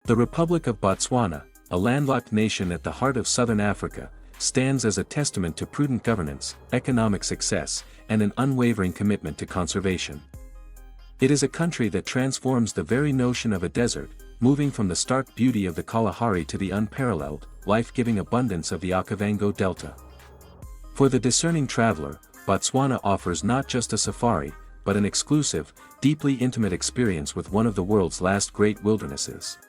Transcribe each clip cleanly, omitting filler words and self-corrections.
The Republic of Botswana, a landlocked nation at the heart of southern Africa, stands as a testament to prudent governance, economic success, and an unwavering commitment to conservation. It is a country that transforms the very notion of a desert, moving from the stark beauty of the Kalahari to the unparalleled, life-giving abundance of the Okavango Delta. For the discerning traveler, Botswana offers not just a safari, but an exclusive, deeply intimate experience with one of the world's last great wildernesses.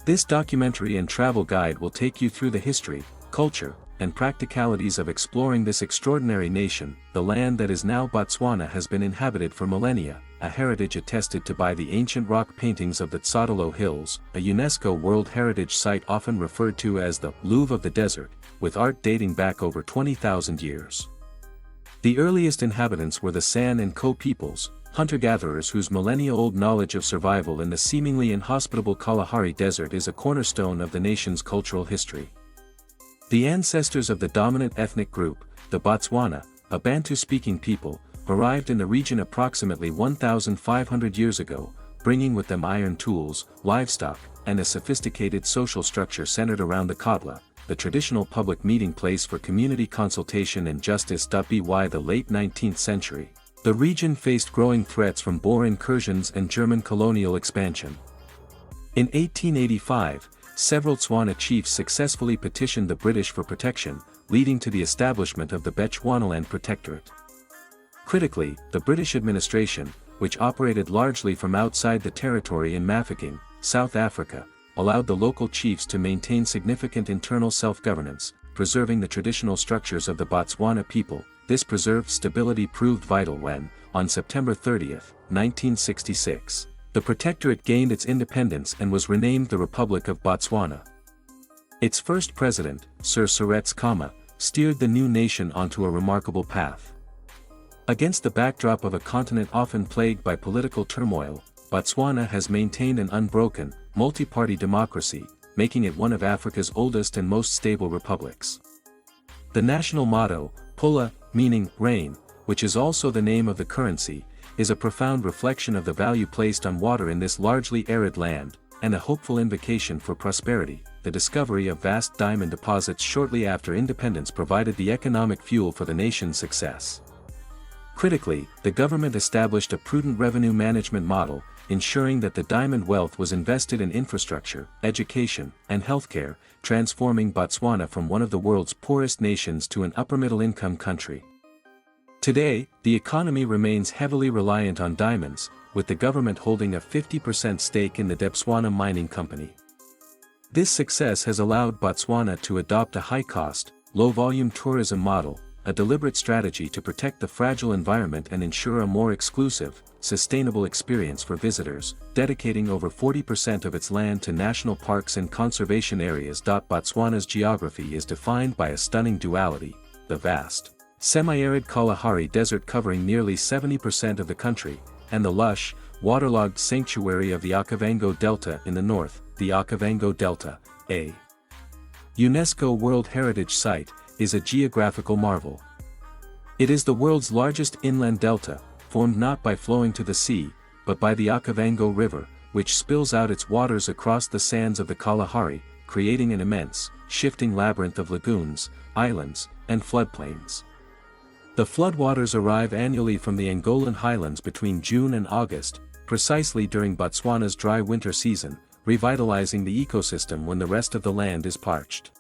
This documentary and travel guide will take you through the history, culture, and practicalities of exploring this extraordinary nation. The land that is now Botswana has been inhabited for millennia, a heritage attested to by the ancient rock paintings of the Tsotolo Hills, a UNESCO World Heritage Site often referred to as the Louvre of the Desert, with art dating back over 20,000 years. The earliest inhabitants were the San and Ko peoples, hunter-gatherers whose millennia-old knowledge of survival in the seemingly inhospitable Kalahari Desert is a cornerstone of the nation's cultural history. The ancestors of the dominant ethnic group, the Botswana, a Bantu-speaking people, arrived in the region approximately 1,500 years ago, bringing with them iron tools, livestock, and a sophisticated social structure centered around the Kotla, the traditional public meeting place for community consultation and justice. By the late 19th century, the region faced growing threats from Boer incursions and German colonial expansion. In 1885, several Tswana chiefs successfully petitioned the British for protection, leading to the establishment of the Bechuanaland Protectorate. Critically, the British administration, which operated largely from outside the territory in Mafeking, South Africa, allowed the local chiefs to maintain significant internal self-governance, preserving the traditional structures of the Botswana people. This preserved stability proved vital when, on September 30, 1966, the Protectorate gained its independence and was renamed the Republic of Botswana. Its first president, Sir Seretse Khama, steered the new nation onto a remarkable path. Against the backdrop of a continent often plagued by political turmoil, Botswana has maintained an unbroken, multi-party democracy, making it one of Africa's oldest and most stable republics. The national motto, Pula, meaning rain, which is also the name of the currency, is a profound reflection of the value placed on water in this largely arid land, and a hopeful invocation for prosperity. The discovery of vast diamond deposits shortly after independence provided the economic fuel for the nation's success. Critically, the government established a prudent revenue management model, ensuring that the diamond wealth was invested in infrastructure, education, and healthcare, transforming Botswana from one of the world's poorest nations to an upper-middle-income country. Today, the economy remains heavily reliant on diamonds, with the government holding a 50% stake in the Botswana Mining Company. This success has allowed Botswana to adopt a high-cost, low-volume tourism model, a deliberate strategy to protect the fragile environment and ensure a more exclusive, sustainable experience for visitors, dedicating over 40% of its land to national parks and conservation areas. Botswana's geography is defined by a stunning duality: the vast, semi-arid Kalahari Desert covering nearly 70% of the country, and the lush, waterlogged sanctuary of the Okavango Delta in the north. The Okavango Delta, a UNESCO World Heritage Site, is a geographical marvel. It is the world's largest inland delta, formed not by flowing to the sea, but by the Okavango River, which spills out its waters across the sands of the Kalahari, creating an immense, shifting labyrinth of lagoons, islands, and floodplains. The floodwaters arrive annually from the Angolan highlands between June and August, precisely during Botswana's dry winter season, revitalizing the ecosystem when the rest of the land is parched.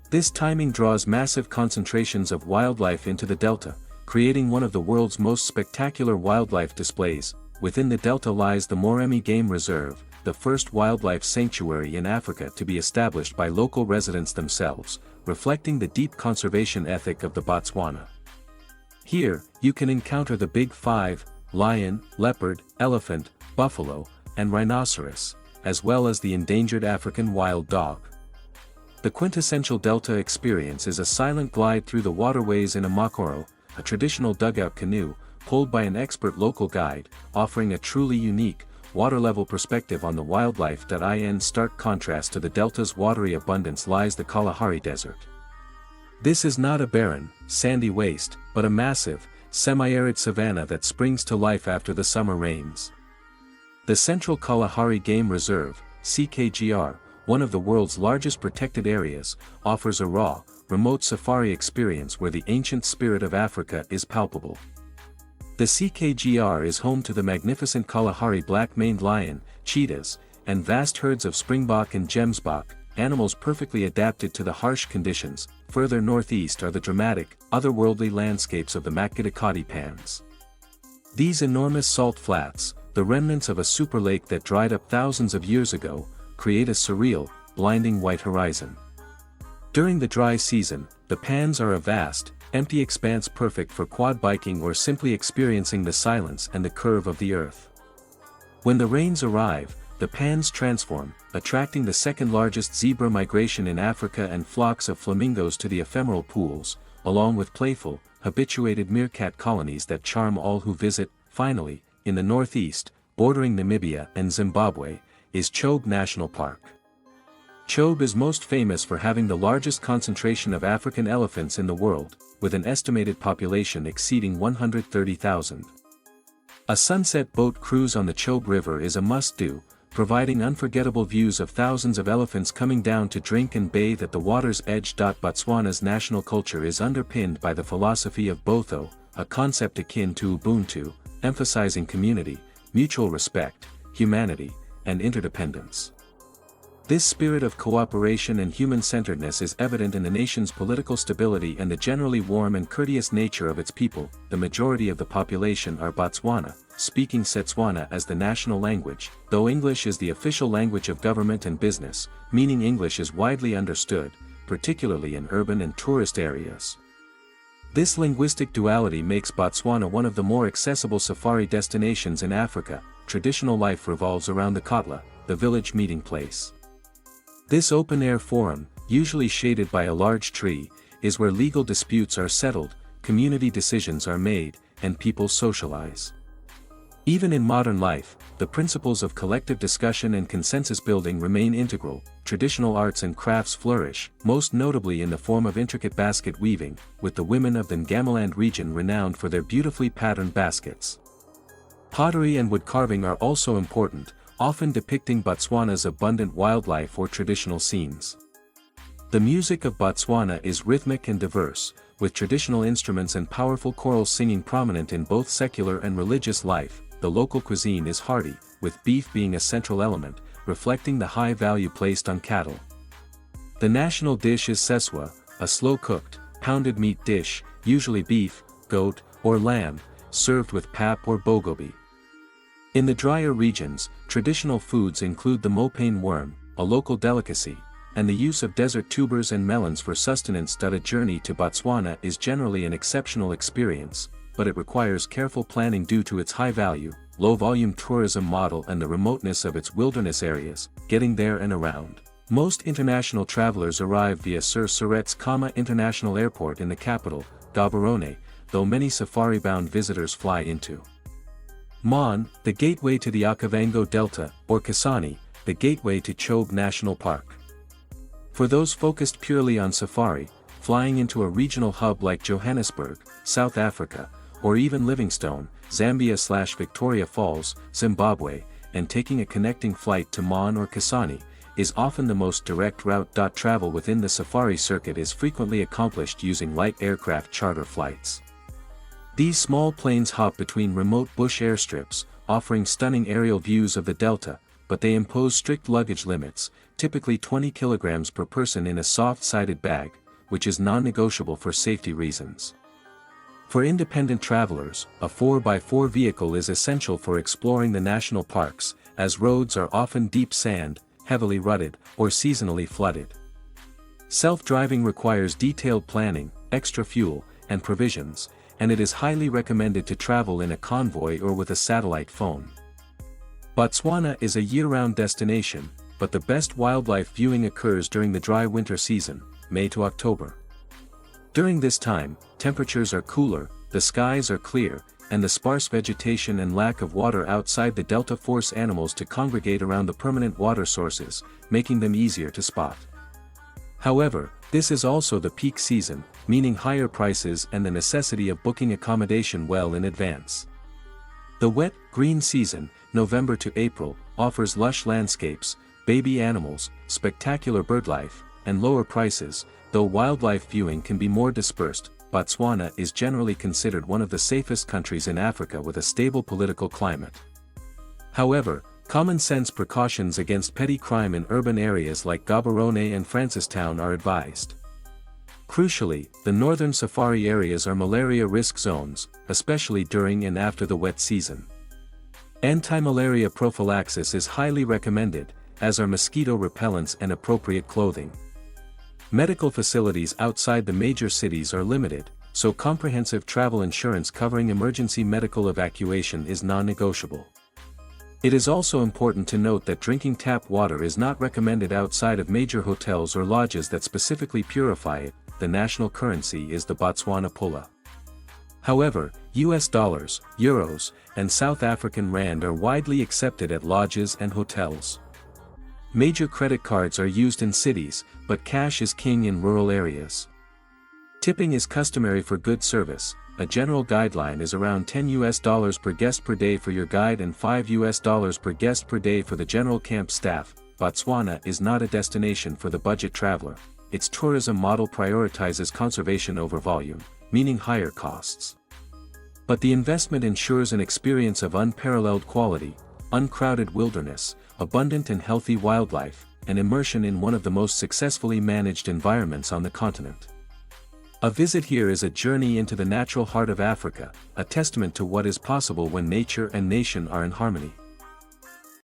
This timing draws massive concentrations of wildlife into the delta, creating one of the world's most spectacular wildlife displays. Within the delta lies the Moremi Game Reserve, the first wildlife sanctuary in Africa to be established by local residents themselves, reflecting the deep conservation ethic of the Botswana. Here, you can encounter the Big Five: lion, leopard, elephant, buffalo, and rhinoceros, as well as the endangered African wild dog. The quintessential delta experience is a silent glide through the waterways in a makoro, a traditional dugout canoe, pulled by an expert local guide, offering a truly unique, water-level perspective on the wildlife. In stark contrast to the delta's watery abundance lies the Kalahari Desert. This is not a barren, sandy waste, but a massive, semi-arid savanna that springs to life after the summer rains. The Central Kalahari Game Reserve, CKGR, one of the world's largest protected areas, offers a raw, remote safari experience where the ancient spirit of Africa is palpable. The CKGR is home to the magnificent Kalahari black-maned lion, cheetahs, and vast herds of springbok and gemsbok, animals perfectly adapted to the harsh conditions. Further northeast are the dramatic, otherworldly landscapes of the Makgadikgadi Pans. These enormous salt flats, the remnants of a super lake that dried up thousands of years ago, create a surreal, blinding white horizon. During the dry season, the Pans are a vast, empty expanse perfect for quad biking or simply experiencing the silence and the curve of the earth. When the rains arrive, the Pans transform, attracting the second-largest zebra migration in Africa and flocks of flamingos to the ephemeral pools, along with playful, habituated meerkat colonies that charm all who visit. Finally, in the northeast, bordering Namibia and Zimbabwe, is Chobe National Park. Chobe is most famous for having the largest concentration of African elephants in the world, with an estimated population exceeding 130,000. A sunset boat cruise on the Chobe River is a must-do, providing unforgettable views of thousands of elephants coming down to drink and bathe at the water's edge. Botswana's national culture is underpinned by the philosophy of Botho, a concept akin to Ubuntu, emphasizing community, mutual respect, humanity, and interdependence. This spirit of cooperation and human-centeredness is evident in the nation's political stability and the generally warm and courteous nature of its people. The majority of the population are Botswana, speaking Setswana as the national language, though English is the official language of government and business, meaning English is widely understood, particularly in urban and tourist areas. This linguistic duality makes Botswana one of the more accessible safari destinations in Africa. Traditional life revolves around the kotla, the village meeting place. This open-air forum, usually shaded by a large tree, is where legal disputes are settled, community decisions are made, and people socialize. Even in modern life, the principles of collective discussion and consensus building remain integral. Traditional arts and crafts flourish, most notably in the form of intricate basket weaving, with the women of the Ngamiland region renowned for their beautifully patterned baskets. Pottery and wood carving are also important, often depicting Botswana's abundant wildlife or traditional scenes. The music of Botswana is rhythmic and diverse, with traditional instruments and powerful choral singing prominent in both secular and religious life. The local cuisine is hearty, with beef being a central element, reflecting the high value placed on cattle. The national dish is seswa, a slow-cooked, pounded meat dish, usually beef, goat, or lamb, served with pap or bogobi. In the drier regions, traditional foods include the mopane worm, a local delicacy, and the use of desert tubers and melons for sustenance. A journey to Botswana is generally an exceptional experience, but it requires careful planning due to its high-value, low-volume tourism model and the remoteness of its wilderness areas. Getting there and around. Most international travelers arrive via Sir Surets International Airport in the capital, Gaborone, though many safari-bound visitors fly into Maun, the gateway to the Okavango Delta, or Kasane, the gateway to Chobe National Park. For those focused purely on safari, flying into a regional hub like Johannesburg, South Africa, or even Livingstone, Zambia/Victoria Falls, Zimbabwe, and taking a connecting flight to Maun or Kasane, is often the most direct route. Travel within the safari circuit is frequently accomplished using light aircraft charter flights. These small planes hop between remote bush airstrips, offering stunning aerial views of the delta, but they impose strict luggage limits, typically 20 kilograms per person in a soft-sided bag, which is non-negotiable for safety reasons. For independent travelers, a 4x4 vehicle is essential for exploring the national parks, as roads are often deep sand, heavily rutted, or seasonally flooded. Self-driving requires detailed planning, extra fuel, and provisions, and it is highly recommended to travel in a convoy or with a satellite phone. Botswana is a year-round destination, but the best wildlife viewing occurs during the dry winter season, May to October. During this time, temperatures are cooler, the skies are clear, and the sparse vegetation and lack of water outside the delta force animals to congregate around the permanent water sources, making them easier to spot. However, this is also the peak season, meaning higher prices and the necessity of booking accommodation well in advance. The wet, green season, November to April, offers lush landscapes, baby animals, spectacular birdlife, and lower prices, though wildlife viewing can be more dispersed. Botswana is generally considered one of the safest countries in Africa with a stable political climate. However, common-sense precautions against petty crime in urban areas like Gaborone and Francistown are advised. Crucially, the northern safari areas are malaria risk zones, especially during and after the wet season. Anti-malaria prophylaxis is highly recommended, as are mosquito repellents and appropriate clothing. Medical facilities outside the major cities are limited, so comprehensive travel insurance covering emergency medical evacuation is non-negotiable. It is also important to note that drinking tap water is not recommended outside of major hotels or lodges that specifically purify it. The national currency is the Botswana pula. However, US dollars, euros, and South African rand are widely accepted at lodges and hotels. Major credit cards are used in cities, but cash is king in rural areas. Tipping is customary for good service. A general guideline is around $10 per guest per day for your guide and $5 per guest per day for the general camp staff. Botswana is not a destination for the budget traveler. Its tourism model prioritizes conservation over volume, meaning higher costs. But the investment ensures an experience of unparalleled quality, uncrowded wilderness, abundant and healthy wildlife, and immersion in one of the most successfully managed environments on the continent. A visit here is a journey into the natural heart of Africa, a testament to what is possible when nature and nation are in harmony.